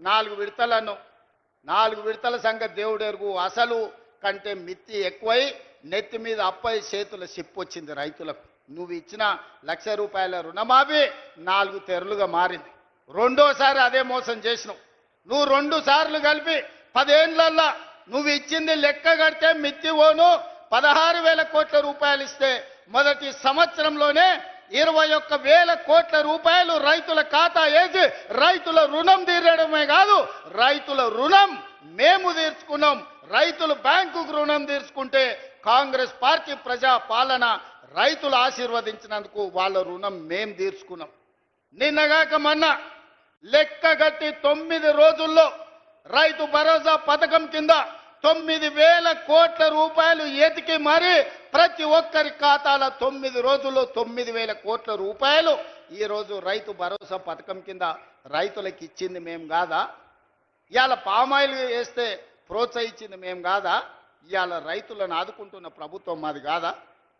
4 విడతలను 4 విడతల సంగతి దేవుడెరుగు. అసలు కంటే మిత్తి ఎక్కువై నెత్తి మీద అప్పై చేతుల సిప్పు వచ్చింది రైతులకు. నువ్వు ఇచ్చిన ₹1,00,000 రుణమాఫీ 4 తెరలుగా మారింది. రెండోసారి అదే మోసం చేసినావు. నువ్వు 2 సార్లు కలిపి 10 ఏళ్లల్లా నువ్వు ఇచ్చింది లెక్క కడితే మిత్తి ఓను 16,000 కోట్ల రూపాయలు ఇస్తే మొదటి సంవత్సరంలోనే 21,000 కోట్ల రూపాయలు రైతుల ఖాతా వేసి రైతుల రుణం తీరడమే కాదు, రైతుల రుణం మేము తీర్చుకున్నాం. రైతులు బ్యాంకుకు రుణం తీర్చుకుంటే కాంగ్రెస్ పార్టీ ప్రజా పాలన రైతులు ఆశీర్వదించినందుకు వాళ్ళ రుణం మేం తీర్చుకున్నాం. నిన్నగాక మొన్న లెక్కగట్టి 9 రోజుల్లో రైతు భరోసా పథకం కింద 9,000 కోట్ల రూపాయలు ఎతికి మరి ప్రతి ఒక్కరి ఖాతాలో 9 రోజుల్లో 9,000 కోట్ల రూపాయలు ఈరోజు రైతు భరోసా పథకం కింద రైతులకు ఇచ్చింది మేం కాదా? ఇవాళ పామాయిల్ వేస్తే ప్రోత్సహించింది మేం కాదా? ఇవాళ రైతులను ఆదుకుంటున్న ప్రభుత్వం మాది కాదా?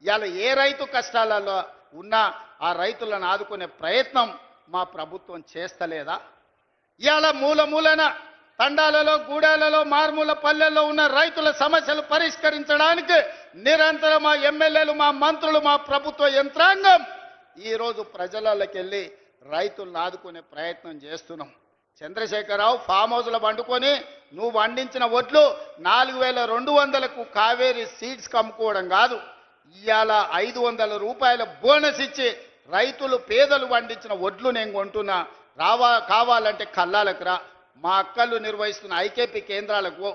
ఇవాళ ఏ రైతు కష్టాలలో ఉన్నా ఆ రైతులను ఆదుకునే ప్రయత్నం మా ప్రభుత్వం చేస్తలేదా? ఇవాళ మూలన తండాలలో, గూడాలలో, మారుమూల పల్లెల్లో ఉన్న రైతుల సమస్యలు పరిష్కరించడానికి నిరంతరం మా ఎమ్మెల్యేలు, మా మంత్రులు, మా ప్రభుత్వ యంత్రాంగం ఈరోజు ప్రజలకి వెళ్ళి రైతులను ఆదుకునే ప్రయత్నం చేస్తున్నాం. చంద్రశేఖరరావు ఫామ్ హౌస్లో వండుకొని నువ్వు వండించిన ఒడ్లు 4,200కు కావేరీ సీడ్స్కి అమ్ముకోవడం కాదు, ఇవాళ 500 రూపాయల బోనస్ ఇచ్చి రైతులు పేదలు వండించిన ఒడ్లు నేను కొంటున్నా, కావాలంటే కల్లాలకు రా. మా అక్కలు నిర్వహిస్తున్న ఐకేపీ కేంద్రాలకు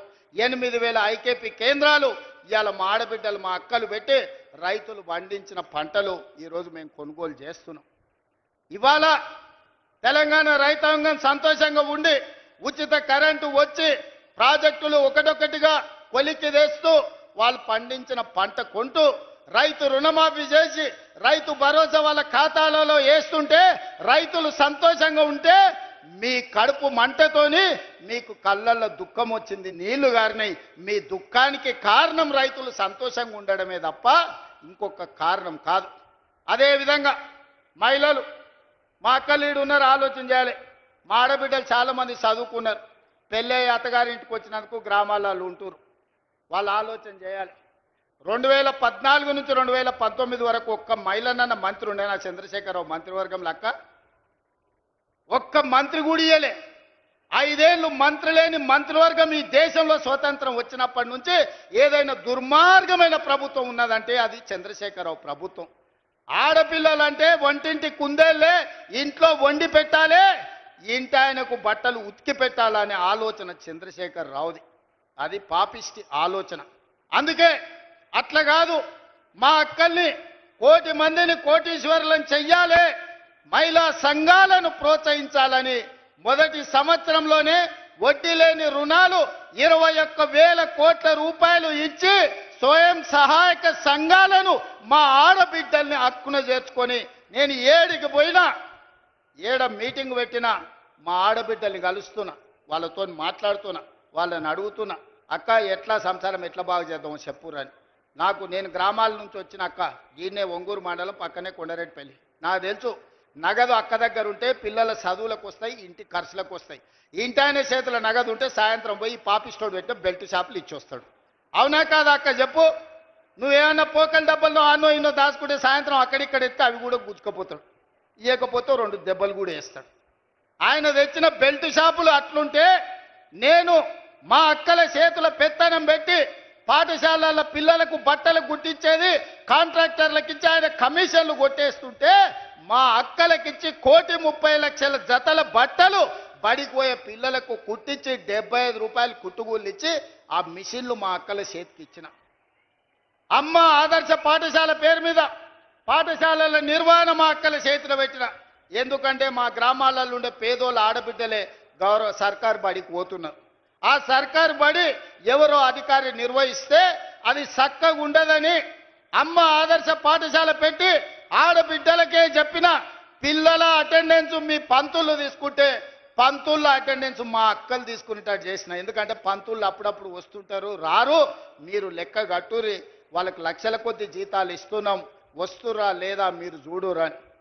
8,000 ఐకేపీ కేంద్రాలు ఇవాళ మా ఆడబిడ్డలు, మా అక్కలు పెట్టి రైతులు పండించిన పంటలు ఈరోజు మేము కొనుగోలు చేస్తున్నాం. ఇవాళ తెలంగాణ రైతాంగం సంతోషంగా ఉండి ఉచిత కరెంటు వచ్చి ప్రాజెక్టులు ఒకటొకటిగా కొలిక్కి తెస్తూ వాళ్ళు పండించిన పంట కొంటూ రైతు రుణమాఫీ చేసి రైతు భరోసా వాళ్ళ ఖాతాలలో వేస్తుంటే రైతులు సంతోషంగా ఉంటే మీ కడుపు మంటతోని మీకు కళ్ళల్లో దుఃఖం వచ్చింది, నీళ్లు గారినాయి. మీ దుఃఖానికి కారణం రైతులు సంతోషంగా ఉండడమే తప్ప ఇంకొక కారణం కాదు. అదేవిధంగా మహిళలు, మా అక్కలీడు ఉన్నారు, ఆలోచన చేయాలి. మా ఆడబిడ్డలు చాలామంది చదువుకున్నారు, పెళ్ళయ్య అత్తగారింటికి వచ్చినందుకు గ్రామాలలో ఉంటున్నారు. వాళ్ళు ఆలోచన చేయాలి. 2014 నుంచి 2019 వరకు ఒక్క మహిళనన్న మంత్రి ఉండే నా చంద్రశేఖరరావు మంత్రివర్గం లెక్క ఒక్క మంత్రి కూడా ఇయ్యలే. 5 ఏళ్ళు మంత్రి లేని మంత్రివర్గం ఈ దేశంలో స్వతంత్రం వచ్చినప్పటి నుంచి ఏదైనా దుర్మార్గమైన ప్రభుత్వం ఉన్నదంటే అది చంద్రశేఖరరావు ప్రభుత్వం. ఆడపిల్లలంటే వంటింటి కుందేళ్ళే, ఇంట్లో వండి పెట్టాలి, ఇంటి ఆయనకు బట్టలు ఉతికి పెట్టాలనే ఆలోచన చంద్రశేఖర్ రావుది. అది పాపిష్టి ఆలోచన. అందుకే అట్లా కాదు, మా అక్కల్ని 1,000 మందిని కోటీశ్వరులను చెయ్యాలి, మహిళా సంఘాలను ప్రోత్సహించాలని మొదటి సంవత్సరంలోనే వడ్డీ లేని రుణాలు 21,000 కోట్ల రూపాయలు ఇచ్చి స్వయం సహాయక సంఘాలను మా ఆడబిడ్డల్ని హక్కున చేర్చుకొని నేను ఏడికి పోయినా, ఏడ మీటింగ్ పెట్టినా మా ఆడబిడ్డల్ని కలుస్తున్నా, వాళ్ళతో మాట్లాడుతున్నా, వాళ్ళని అడుగుతున్నా, అక్క ఎట్లా సంసారం ఎట్లా బాగు చేద్దామో చెప్పురని. నేను గ్రామాల నుంచి వచ్చిన అక్క, దీన్నే ఒంగూరు మండలం పక్కనే కొండరెడ్డిపల్లి. నాకు తెలుసు నగదు అక్క దగ్గర ఉంటే పిల్లల చదువులకు వస్తాయి, ఇంటి ఖర్చులకు వస్తాయి. ఇంటి ఆయన చేతుల నగదు ఉంటే సాయంత్రం పోయి పాపిస్టోడ్ పెట్టే బెల్ట్ షాపులు ఇచ్చొస్తాడు. అవునా కాదా అక్క చెప్పు? నువ్వేమన్నా పోకల డబ్బల్లో అన్నో ఇన్నో దాచుకుంటే సాయంత్రం అక్కడిక్కడ ఎత్తే అవి కూడా గుచ్చుకపోతాడు, ఇవ్వకపోతే 2 దెబ్బలు కూడా వేస్తాడు. ఆయన తెచ్చిన బెల్ట్ షాపులు అట్లుంటే నేను మా అక్కల చేతుల పెత్తనం పెట్టి పాఠశాలల పిల్లలకు బట్టలు కుట్టించేది కాంట్రాక్టర్లకు ఇచ్చి ఆయన కమిషన్లు కొట్టేస్తుంటే మా అక్కలకిచ్చి 1,30,00,000 జతల బట్టలు బడిపోయే పిల్లలకు కుట్టించి 75 రూపాయలు కుట్టుగూళ్ళు ఇచ్చి ఆ మిషన్లు మా అక్కల చేతికి ఇచ్చిన. అమ్మ ఆదర్శ పాఠశాల పేరు మీద పాఠశాలల నిర్వహణ మా అక్కల చేతిలో పెట్టిన. ఎందుకంటే మా గ్రామాలలో ఉండే పేదోళ్ళ ఆడబిడ్డలే సర్కారు బడికి పోతున్నారు. ఆ సర్కారు బడి ఎవరో అధికారి నిర్వహిస్తే అది చక్కగా ఉండదని అమ్మ ఆదర్శ పాఠశాల పెట్టి ఆడబిడ్డలకే చెప్పిన. పిల్లల అటెండెన్స్ మీ పంతులు తీసుకుంటే పంతుళ్ళ అటెండెన్స్ మా అక్కలు తీసుకునేటట్టు చేసిన. ఎందుకంటే పంతుళ్ళు అప్పుడప్పుడు వస్తుంటారు, రారు, మీరు లెక్క కట్టురి, వాళ్ళకి లక్షల కొద్ది జీతాలు ఇస్తున్నాం, వస్తురా లేదా మీరు చూడురా.